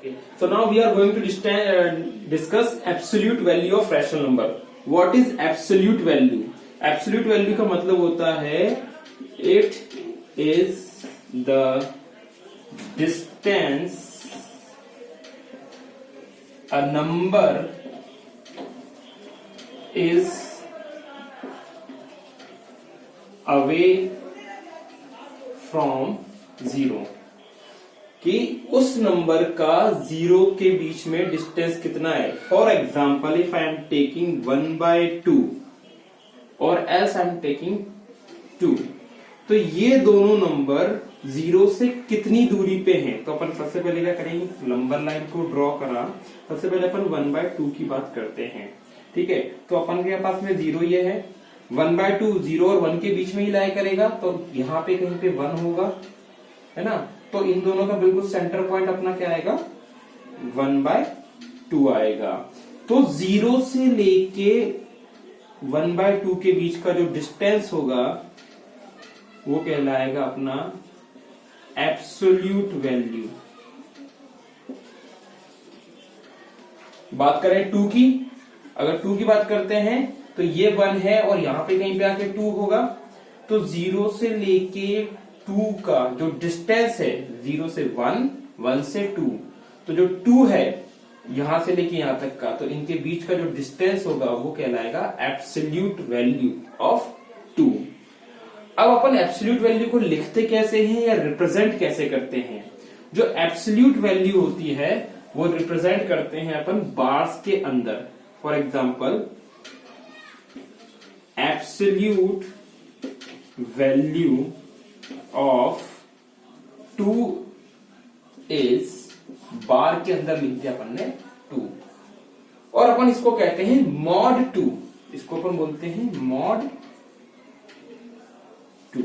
Okay. So now we are going to discuss absolute value of rational number. What is absolute value? Absolute value का मतलब होता है it is the distance a number is away from zero. कि उस number का zero के बीच में distance कितना है. For example if I am taking 1/2 और एल्स आई एम टेकिंग 2, तो ये दोनों नंबर जीरो से कितनी दूरी पे हैं. तो अपन सबसे पहले क्या करेंगे, नंबर लाइन को ड्रॉ करा. सबसे पहले अपन 1/2 की बात करते हैं. ठीक है, तो अपन के पास में जीरो ये है. 1/2 जीरो और 1 के बीच में ही लाई करेगा, तो यहाँ पे कहीं पे 1 होगा, है ना. तो इन दोनों का बिल्कुल सेंटर पॉइंट अपना क्या आएगा, 1/2 आएगा. तो जीरो से लेके 1/2 के बीच का जो डिस्टेंस होगा वो कहलाएगा अपना एब्सोल्यूट वैल्यू. बात करें 2 की, अगर 2 की बात करते हैं तो ये 1 है और यहां पे कहीं पे आके 2 होगा. तो जीरो से लेके 2 का जो डिस्टेंस है, 0 से 1, 1 से 2, तो जो 2 है यहां से लेके यहां तक का, तो इनके बीच का जो डिस्टेंस होगा वो कहलाएगा एब्सोल्यूट वैल्यू ऑफ 2. अब अपन एब्सोल्यूट वैल्यू को लिखते कैसे हैं या रिप्रेजेंट कैसे करते हैं. जो एब्सोल्यूट वैल्यू होती है वो रिप्रेजेंट करते हैं अपन बार्स के अंदर. For example absolute value of 2 is, bar के अंदर लिख दिया अपन ने 2, और अपन इसको कहते हैं मॉड 2. इसको अपन बोलते हैं मॉड 2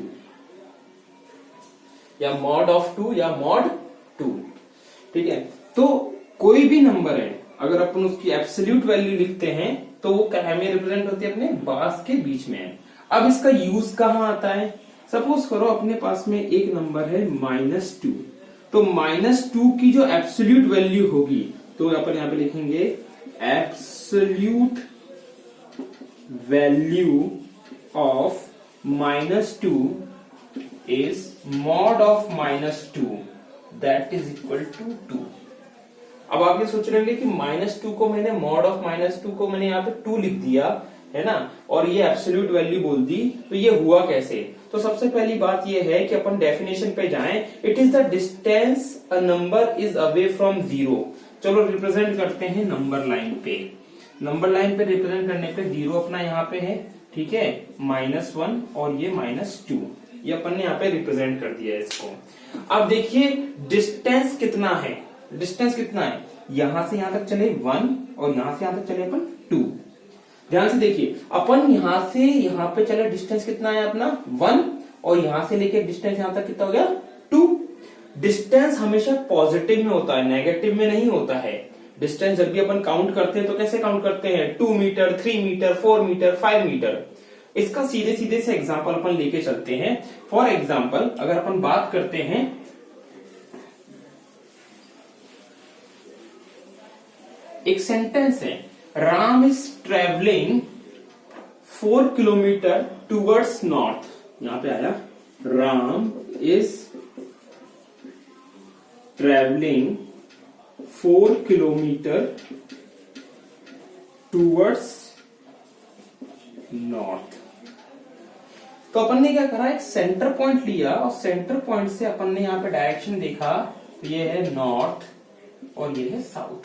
या मॉड ऑफ 2 या मॉड 2. ठीक है, तो कोई भी नंबर है अगर अपन उसकी एब्सोल्यूट वैल्यू लिखते हैं तो वो क्या में रिप्रेजेंट होती है, अपने बार्स के बीच में है. अब इसका यूज कहां आता है. सपोज करो अपने पास में एक नंबर है -2, तो -2 की जो एब्सोल्यूट वैल्यू होगी तो अपन यहां पे लिखेंगे absolute value of -2 is mod of -2 that is equal to 2. अब आप ये सोच रहे होंगे कि -2 को मैंने मॉड ऑफ -2 को मैंने यहाँ पे 2 लिख दिया है ना, और ये एब्सोल्यूट वैल्यू बोल दी, तो ये हुआ कैसे. तो सबसे पहली बात ये है कि अपन डेफिनेशन पे जाएं. It is the distance a number is away from zero. चलो रिप्रेजेंट करते हैं नंबर लाइन पे. नंबर लाइन पे रिप्रेजेंट करने पे जीरो अपना यहाँ पे है, ठीक है, -1 और ये -2, ये अपन ने यहाँ पे रिप्रेजेंट कर दिया है इसको. अब देखिए डिस्टेंस कितना है. डिस्टेंस कितना है, यहां से यहां तक चले 1 और यहां से यहां तक चले अपन 2. ध्यान से देखिए, अपन यहां से यहां पे चले डिस्टेंस कितना है अपना 1, और यहां से लेके डिस्टेंस यहां तक कितना हो गया 2. डिस्टेंस हमेशा पॉजिटिव में होता है, नेगेटिव में नहीं होता है. डिस्टेंस जब भी अपन काउंट करते हैं तो कैसे काउंट करते हैं, 2 मीटर, 3 मीटर, 4 मीटर, 5 मीटर. इसका सीधे सीधे से एग्जाम्पल अपन लेके चलते हैं. फॉर एग्जाम्पल अगर अपन बात करते हैं, एक सेंटेंस है, Ram is travelling 4 kilometre towards north. यहां पे आया Ram is travelling 4 kilometre towards north. तो अपन ने क्या करा, एक सेंटर पॉइंट लिया और सेंटर पॉइंट से अपन ने यहां पे डायरेक्शन देखा, तो ये है नॉर्थ और ये है साउथ.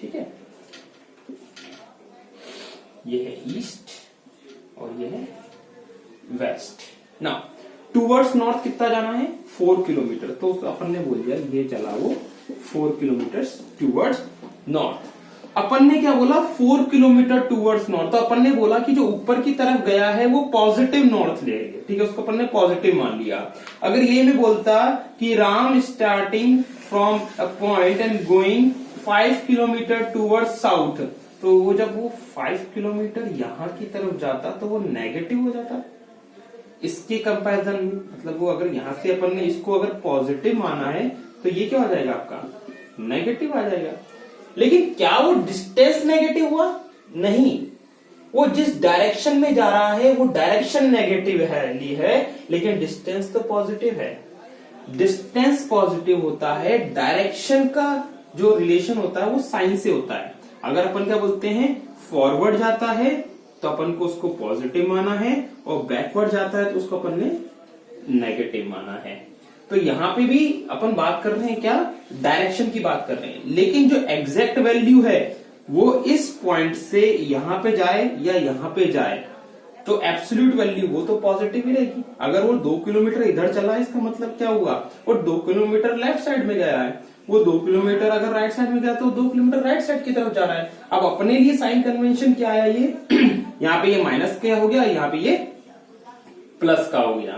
ठीक है, ये है ईस्ट और ये है वेस्ट. नाउ टूवर्ड्स नॉर्थ कितना जाना है, 4 किलोमीटर. तो अपन ने बोल दिया ये चला वो 4 किलोमीटर टूवर्ड्स नॉर्थ. अपन ने क्या बोला, 4 किलोमीटर टूवर्ड्स नॉर्थ. तो अपन ने बोला कि जो ऊपर की तरफ गया है वो पॉजिटिव नॉर्थ ले गए. ठीक है, उसको अपन ने पॉजिटिव मान लिया. अगर ये मैं बोलता कि Ram starting from a point and going 5 kilometre towards south, तो वो जब वो 5 किलोमीटर यहां की तरफ जाता तो वो नेगेटिव हो जाता. इसके कंपैरिजन मतलब वो अगर यहां से अपन ने इसको अगर पॉजिटिव माना है तो ये क्या हो जाएगा आपका नेगेटिव आ जाएगा। लेकिन क्या वो डिस्टेंस नेगेटिव हुआ? नहीं, वो जिस डायरेक्शन में जा रहा है वो डायरेक्शन नेगेटिव है, लेकिन डिस्टेंस तो पॉजिटिव है। डिस्टेंस पॉजिटिव होता है, डायरेक्शन का जो रिलेशन होता है वो साइन से होता है। अगर अपन क्या बोलते हैं, फॉरवर्ड जाता है तो अपन को उसको पॉजिटिव माना है, और बैकवर्ड जाता है तो उसको अपन ने नेगेटिव माना है। तो यहां पे भी अपन बात कर रहे हैं क्या, डायरेक्शन की बात कर रहे हैं। लेकिन जो एग्जैक्ट वैल्यू है वो इस पॉइंट से यहां पे जाए या यहां पे जाए तो एब्सोल्यूट वैल्यू वो तो पॉजिटिव ही रहेगी। अगर वो 2 किलोमीटर इधर चला है, इसका मतलब क्या हुआ, वो 2 किलोमीटर लेफ्ट साइड में गया है। वो 2 किलोमीटर अगर राइट साइड में गया तो 2 किलोमीटर राइट साइड की तरफ जा रहा है। अब अपने लिए साइन कन्वेंशन क्या है, ये यहाँ पे ये माइनस क्या हो गया, यहाँ पे ये प्लस का हो गया।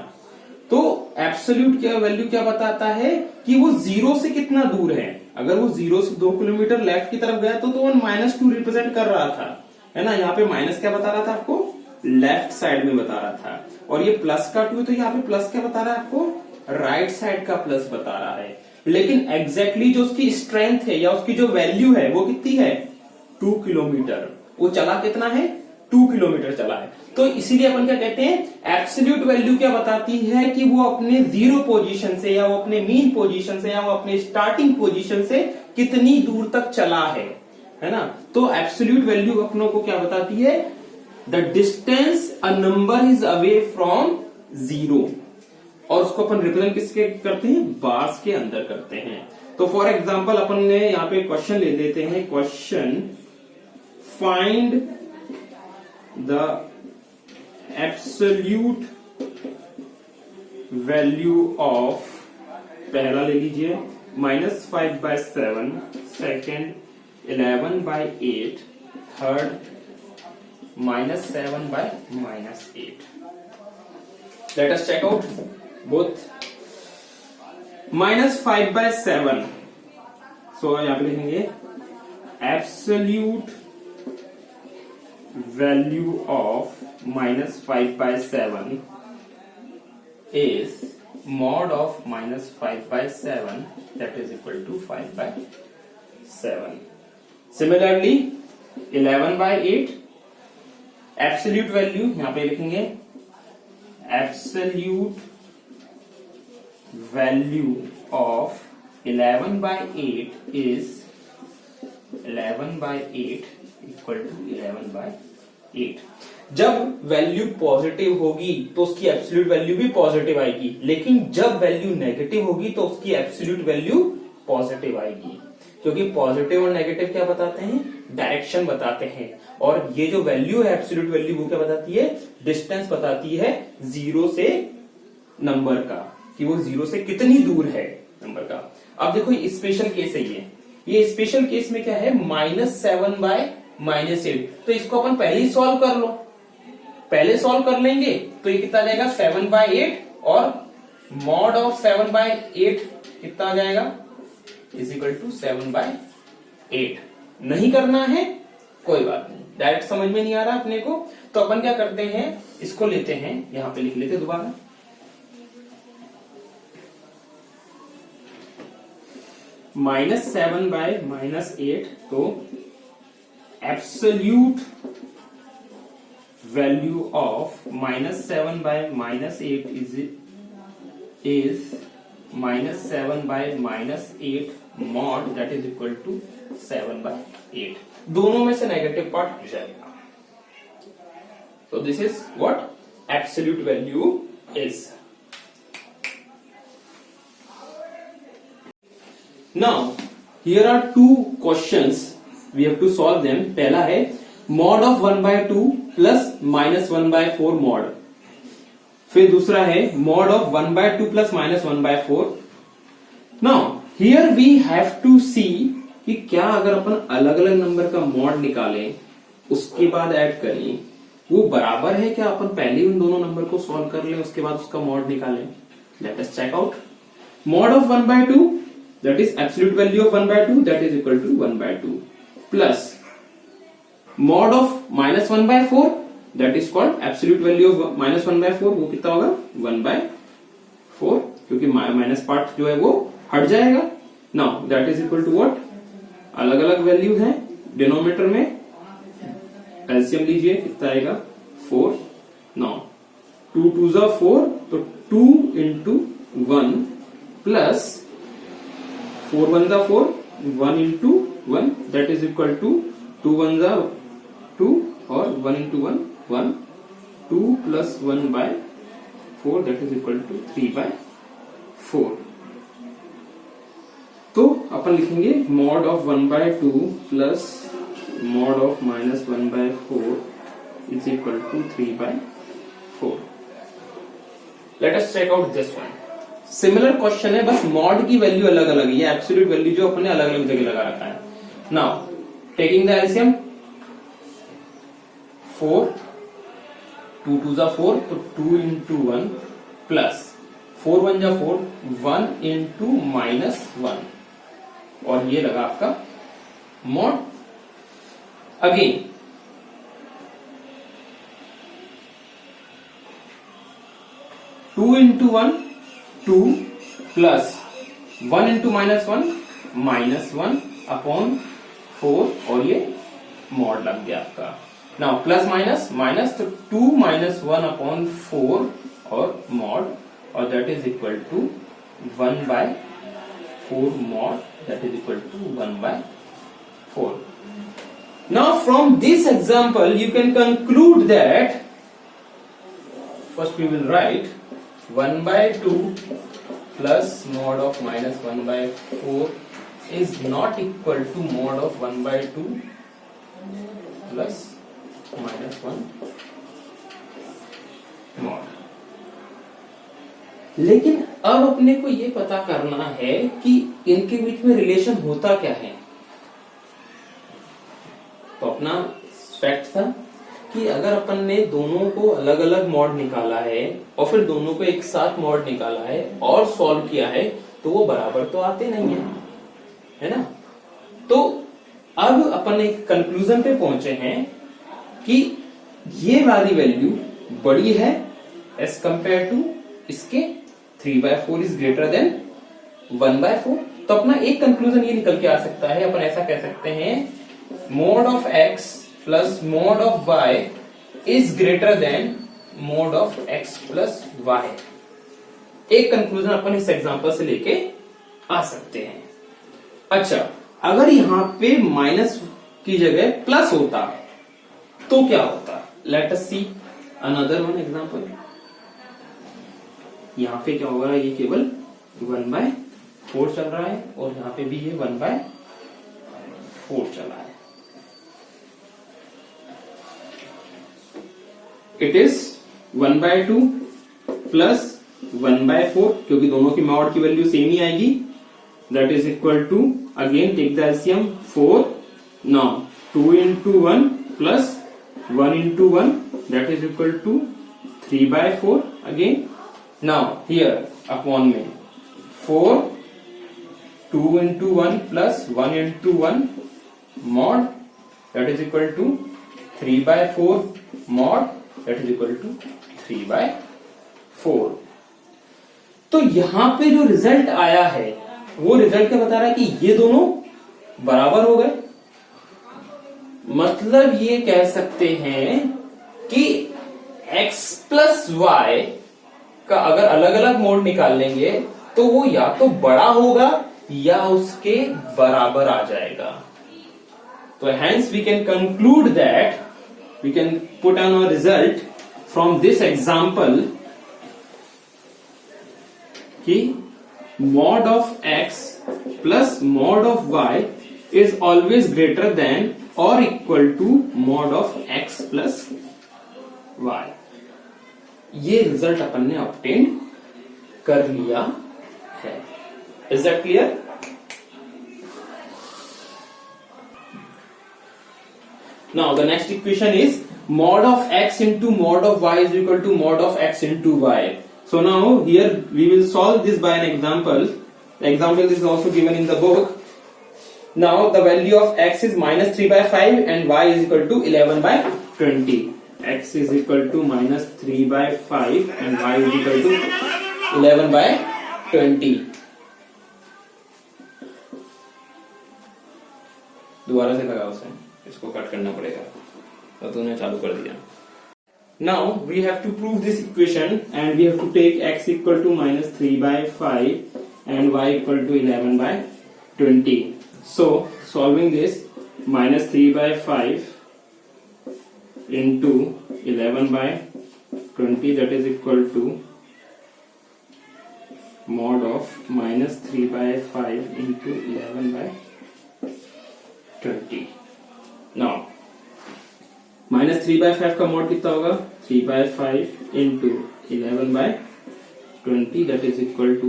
तो एब्सोल्यूट क्या वैल्यू क्या बताता है कि वो जीरो से कितना दूर है। अगर वो 0 से 2 किलोमीटर लेफ्ट की तरफ गया तो वो -2 रिप्रेजेंट कर रहा था, है ना। यहाँ पे माइनस क्या बता रहा था आपको, लेफ्ट साइड में बता रहा था। और ये प्लस का 2 तो यहाँ पे प्लस क्या बता रहा है आपको, राइट साइड का प्लस बता रहा है। लेकिन एग्जैक्टली जो उसकी स्ट्रेंथ है या उसकी जो वैल्यू है वो कितनी है, 2 किलोमीटर। वो चला कितना है, 2 किलोमीटर चला है। तो इसीलिए अपन क्या कहते हैं, एब्सोल्यूट वैल्यू क्या बताती है कि वो अपने जीरो पोजीशन से या वो अपने मीन पोजीशन से या वो अपने स्टार्टिंग पोजीशन से कितनी दूर तक चला है ना। तो एब्सोल्यूट वैल्यू अपनों को क्या बताती है, the distance a number is away from zero. और उसको अपन रिप्रेजेंट किसके करते हैं, बार्स के अंदर करते हैं। तो फॉर एग्जाम्पल अपन ने यहाँ पे क्वेश्चन ले लेते हैं, question find the absolute value of, पहला ले लीजिए -5/7, second 11/8, third -7/-8। Let us check out both. -5/7, so यहां पे लिखेंगे absolute value of -5/7 is mod of -5/7, that is equal to 5/7. Similarly 11/8 absolute value यहां पे लिखेंगे absolute value of 11/8 is 11/8 equal to 11/8। जब वैल्यू पॉजिटिव होगी तो उसकी एब्सोल्यूट वैल्यू भी पॉजिटिव आएगी, लेकिन जब वैल्यू नेगेटिव होगी तो उसकी एब्सोल्यूट वैल्यू पॉजिटिव आएगी। क्योंकि पॉजिटिव और नेगेटिव क्या बताते हैं, डायरेक्शन बताते हैं। और ये जो वैल्यू है एब्सोल्यूट वैल्यू वो क्या बताती है, डिस्टेंस बताती है जीरो से नंबर का, कि वो जीरो से कितनी दूर है नंबर का। अब देखो ये स्पेशल केस है, ये स्पेशल केस में क्या है, -7/-8। तो इसको अपन पहले ही सॉल्व कर लो, पहले सॉल्व कर लेंगे तो ये कितना जाएगा 7/8, और मॉड ऑफ 7/8 कितना आ जाएगा, इज इक्वल टू 7/8। नहीं करना है कोई बात नहीं, डायरेक्ट समझ में नहीं आ रहा अपने को, तो अपन क्या करते हैं, इसको लेते हैं, यहां पे लिख लेते दोबारा -7/-8। तो absolute value of -7/-8 is -7/-8 mod, that is equal to 7/8। दोनों में से नेगेटिव पार्ट हट जाएगा। तो this is what absolute value is. Now here are 2 questions, we have to solve them. पहला है मॉड ऑफ 1/2 प्लस -1/4 मॉड। फिर दूसरा है mod of 1/2 plus -1/4। Now here we have to see कि क्या अगर अपन अलग अलग नंबर का मॉड निकालें उसके बाद ऐड करें वो बराबर है क्या, अपन पहले उन दोनों नंबर को सॉल्व कर लें उसके बाद उसका मॉड निकालें। Let us check out. Mod of 1/2 that is absolute value of 1/2, that is equal to 1/2 plus mod of -1/4, that is called absolute value of -1/4, वो कितना होगा 1/4, क्योंकि माइनस पार्ट जो है वो हट जाएगा। Now that is equal to what, अलग अलग वैल्यू है डिनोमिनेटर में, एलसीएम लीजिए कितना आएगा 4। नाउ 2 2 जा 4 तो 2 इंटू 1 प्लस 4 1 जा 4 1 into 1 that is equal to 2 1 जा 2 और 1 into 1 1 2 plus 1 by 4 that is equal to 3 by 4। तो अपन लिखेंगे mod of 1 by 2 plus mod of minus 1 by 4 is equal to 3 by 4। Let us check out this one. Similar question है, बस mod की value अलग अलग है, ये एब्सोल्यूट वैल्यू जो अपने अलग अलग जगह लगा रखा है। नाउ टेकिंग द एलसीएम 4 2 2 जा 4 तो 2 इंटू 1 प्लस 4 1 जा 4 1 इंटू माइनस 1 और ये लगा आपका mod. Again 2 into 1 2 plus 1 into minus 1 minus 1 upon 4 और ये मॉड लग गया आपका। नाउ प्लस माइनस माइनस तो 2 माइनस 1 अपॉन 4 और मॉड और that is equal to 1 by 4 mod that is equal to 1 by 4. Now from this example you can conclude that first we will write 1 by 2 plus mod of minus 1 by 4 is not equal to mod of 1 by 2 plus minus 1 mod। लेकिन अब अपने को ये पता करना है कि इनके बीच में रिलेशन होता क्या है। तो अपना फैक्ट था कि अगर अपन ने दोनों को अलग अलग मॉड निकाला है और फिर दोनों को एक साथ मॉड निकाला है और सॉल्व किया है तो वो बराबर तो आते नहीं है ना। तो अब अपन एक कंक्लूजन पे पहुंचे हैं कि ये वाली वैल्यू बड़ी है एज कंपेयर टू इसके 3 by 4 is greater than 1 by 4। तो अपना एक कंक्लूजन ये निकल के आ सकता है, अपन ऐसा कह सकते हैं mode of x plus mode of y is greater than mode of x plus y। एक कंक्लूजन अपन इस एग्जांपल से लेके आ सकते हैं। अच्छा, अगर यहां पे माइनस की जगह प्लस होता तो क्या होता? Let us see another one example. यहां पे क्या होगा, ये केवल 1 by 4 चल रहा है और यहां पे भी ये 1 by 4 चल रहा है। It is 1 by 2 plus 1 by 4 क्योंकि दोनों की मॉड की वैल्यू सेम ही आएगी। That is equal to again take the LCM 4। Now 2 into 1 plus 1 into 1 that is equal to 3 by 4 again. Now here upon me 4 2 into 1 plus 1 into 1 mod that is equal to 3 by 4 mod that is equal to 3 by 4। तो यहां पे जो result आया है वो result क्या बता रहा है कि ये दोनों बराबर हो गए। मतलब ये कह सकते हैं कि x प्लस y का अगर अलग अलग मोड निकाल लेंगे तो वो या तो बड़ा होगा या उसके बराबर आ जाएगा। तो hence we can conclude that we can put on a result from this example कि mod of x plus mod of y is always greater than or equal to mod of x plus y। ये result अपन ने obtain कर लिया है। Is that clear? Now the next equation is mod of x into mod of y is equal to mod of x into y. So now here we will solve this by an example. The example is also given in the book. Now the value of x is minus 3 by 5 and y is equal to 11 by 20. X is equal to minus 3 by 5 and y is equal to 11 by 20. दोबारा से लगा उसे, इसको cut करना पड़ेगा, तो तूने चालू कर दिया। Now we have to prove this equation and we have to take x equal to minus 3 by 5 and y equal to 11 by 20. So solving this, minus 3 by 5 into 11 by 20, that is equal to mod of minus 3 by 5 into 11 by 20. Now minus 3 by 5 का mod कितना होगा, 3 by 5 into 11 by 20, that is equal to,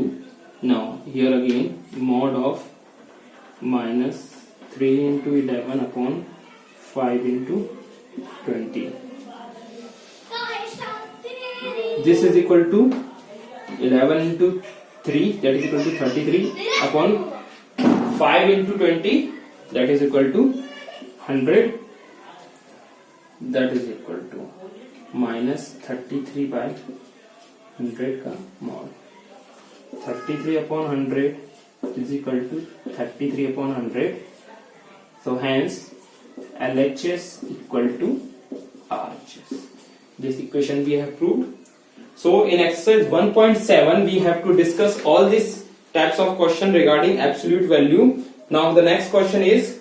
now here again mod of minus 3 into 11 upon 5 into 20. This is equal to 11 into 3, that is equal to 33 upon 5 into 20, that is equal to 100. That is equal to minus 33 by 100 का mod. 33 upon 100 is equal to 33 upon 100. So hence LHS equal to RHS. This equation we have proved. So in exercise 1.7 we have to discuss all these types of question regarding absolute value. Now the next question is,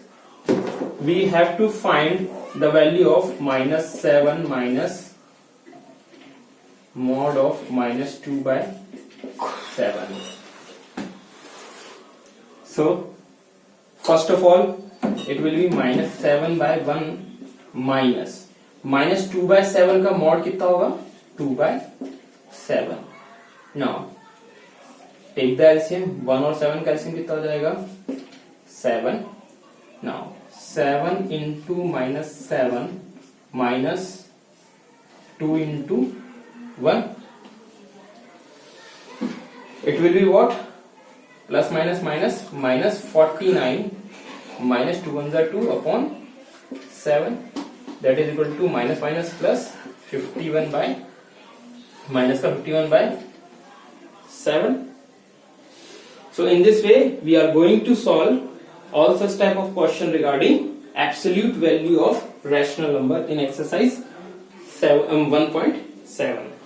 we have to find the value of minus 7 minus mod of minus 2 by 7. So first of all it will be minus 7 by 1 minus 2 by 7 का mod कितना होगा, 2 by 7. Now take the LCM, 1 और 7 का LCM कितना हो जाएगा, 7. Now 7 into minus 7 minus 2 into 1, it will be what, plus minus minus, minus 49 minus 2 ones are 2 upon 7, that is equal to minus minus plus 51 by minus का 51 by 7. So in this way we are going to solve all such type of question regarding absolute value of rational number in exercise 1.7.